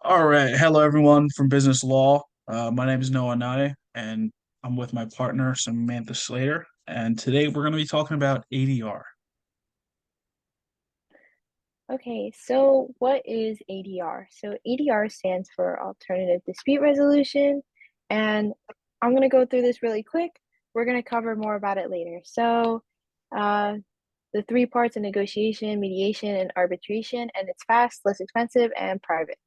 All right. Hello, everyone from Business Law. My name is Anane, and I'm with my partner, Samantha Slater. And today we're going to be talking about ADR. Okay, so what is ADR? So ADR stands for Alternative Dispute Resolution, and I'm going to go through this really quick. We're going to cover more about it later. Uh, the three parts of negotiation, mediation, and arbitration, and it's fast, less expensive, and private.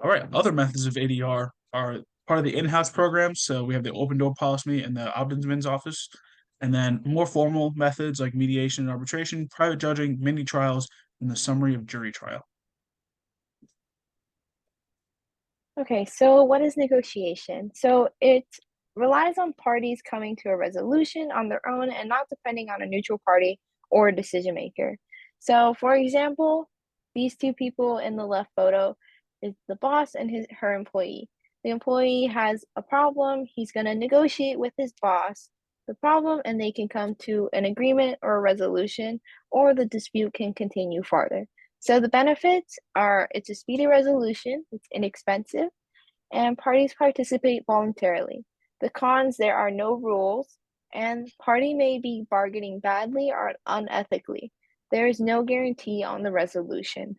All right. Other methods of ADR are part of the in-house program. So we have the open door policy and the ombudsman's office. And then more formal methods like mediation and arbitration, private judging, mini trials, and the summary of jury trial. Okay, so what is negotiation? So it relies on parties coming to a resolution on their own and not depending on a neutral party or a decision maker. So, for example, these two people in the left photo is the boss and her employee. The employee has a problem, he's going to negotiate with his boss the problem and they can come to an agreement or a resolution or the dispute can continue farther. So the benefits are it's a speedy resolution, it's inexpensive, and parties participate voluntarily. The cons, there are no rules, and party may be bargaining badly or unethically. There is no guarantee on the resolution.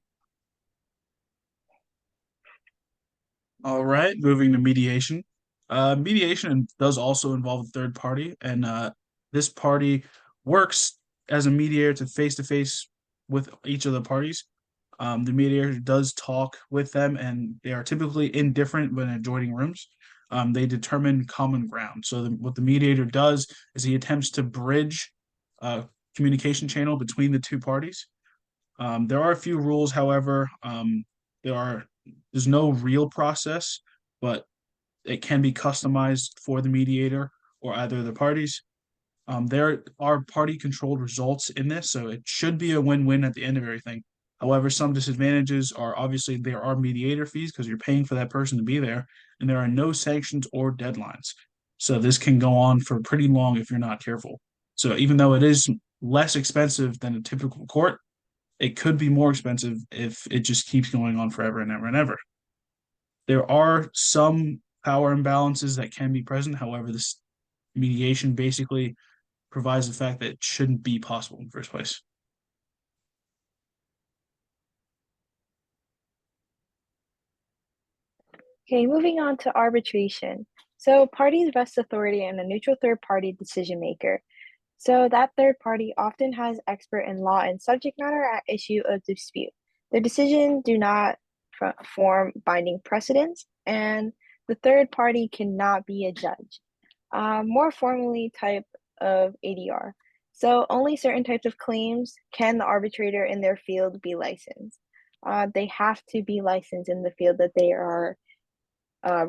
All right, moving to mediation. Mediation does also involve a third party, and this party works as a mediator to face with each of the parties. The mediator does talk with them, and they are typically indifferent when adjoining rooms. They determine common ground. So what the mediator does is he attempts to bridge a communication channel between the two parties. There are a few rules, however. There are there's no real process, but it can be customized for the mediator or either of the parties. There are party controlled results in this, so it should be a win-win at the end of everything. However, some disadvantages are obviously there are mediator fees because you're paying for that person to be there, and there are no sanctions or deadlines. So this can go on for pretty long if you're not careful. So even though it is less expensive than a typical court, it could be more expensive if it just keeps going on forever and ever and ever. There are some power imbalances that can be present. However, this mediation basically provides the fact that it shouldn't be possible in the first place. Okay, moving on to arbitration. So parties vest authority in a neutral third party decision maker. So that third party often has expert in law and subject matter at issue of dispute. Their decision do not form binding precedents, and the third party cannot be a judge. More formally, type of ADR. So only certain types of claims can the arbitrator in their field be licensed. They have to be licensed in the field that they are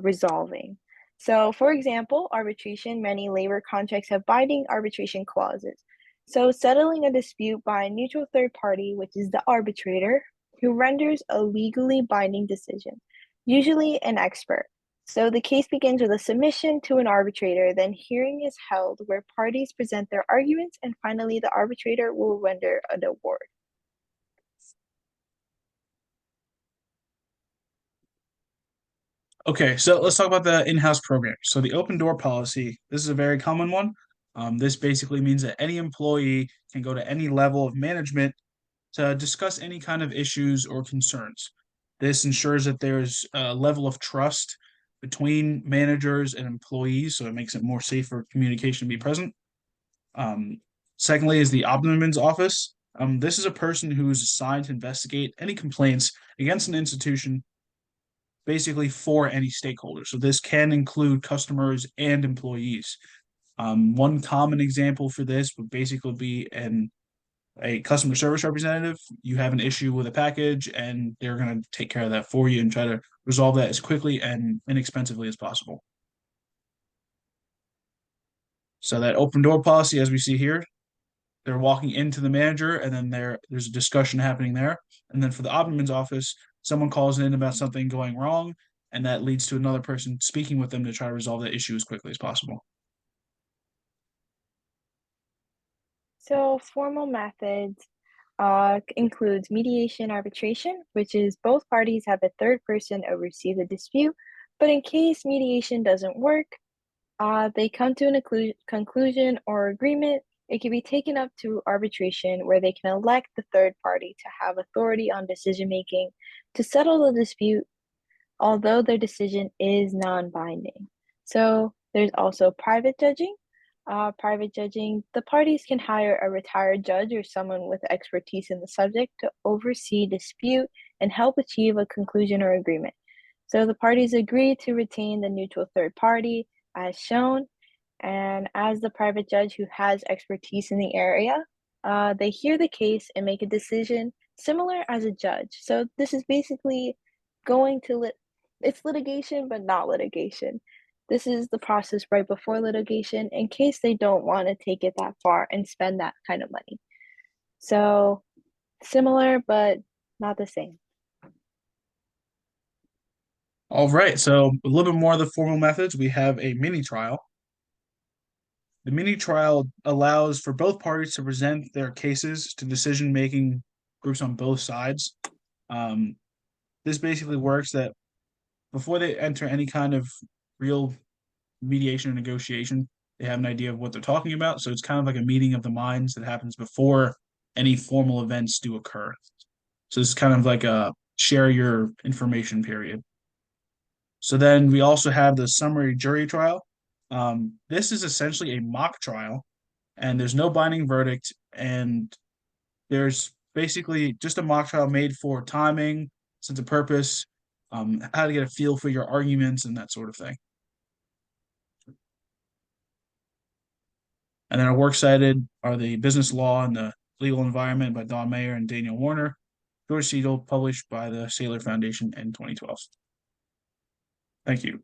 resolving. So, for example, arbitration, many labor contracts have binding arbitration clauses. So, settling a dispute by a neutral third party, which is the arbitrator, who renders a legally binding decision, usually an expert. So, the case begins with a submission to an arbitrator, then hearing is held where parties present their arguments, and finally, the arbitrator will render an award. Okay, so let's talk about the in-house program. So the open door policy, this is a very common one. This basically means that any employee can go to any level of management to discuss any kind of issues or concerns. This ensures that there's a level of trust between managers and employees, so it makes it more safe for communication to be present. Um, Secondly, is the Ombudsman's office. This is a person who is assigned to investigate any complaints against an institution, basically for any stakeholder. So this can include customers and employees. One common example for this would basically be a customer service representative. You have an issue with a package, and they're going to take care of that for you and try to resolve that as quickly and inexpensively as possible. So that open door policy, as we see here, they're walking into the manager, and then there's a discussion happening there. And then for the ombudsman's office, someone calls in about something going wrong, and that leads to another person speaking with them to try to resolve that issue as quickly as possible. So, formal methods. includes mediation arbitration, which is both parties have a third person oversee the dispute, but in case mediation doesn't work, they come to an conclusion or agreement. It can be taken up to arbitration where they can elect the third party to have authority on decision making to settle the dispute, although their decision is non-binding. So there's also private judging. Private judging, the parties can hire a retired judge or someone with expertise in the subject to oversee dispute and help achieve a conclusion or agreement. So the parties agree to retain the neutral third party as shown, and as the private judge who has expertise in the area, they hear the case and make a decision similar as a judge. So this is basically going to it's litigation, but not litigation. This is the process right before litigation in case they don't want to take it that far and spend that kind of money. So similar, but not the same. All right, so a little bit more of the formal methods. We have a mini trial. The mini trial allows for both parties to present their cases to decision-making groups on both sides. Um, this basically works that before they enter any kind of real mediation or negotiation, they have an idea of what they're talking about. So it's kind of like a meeting of the minds that happens before any formal events do occur. So it's kind of like a share your information period. So then we also have the summary jury trial. This is essentially a mock trial, and there's no binding verdict, and there's basically just a mock trial made for timing, sense of purpose, how to get a feel for your arguments, and that sort of thing. And then our works cited are the Business Law and the Legal Environment by Don Mayer and Daniel Warner, George Siegel, published by the Saylor Foundation in 2012. Thank you.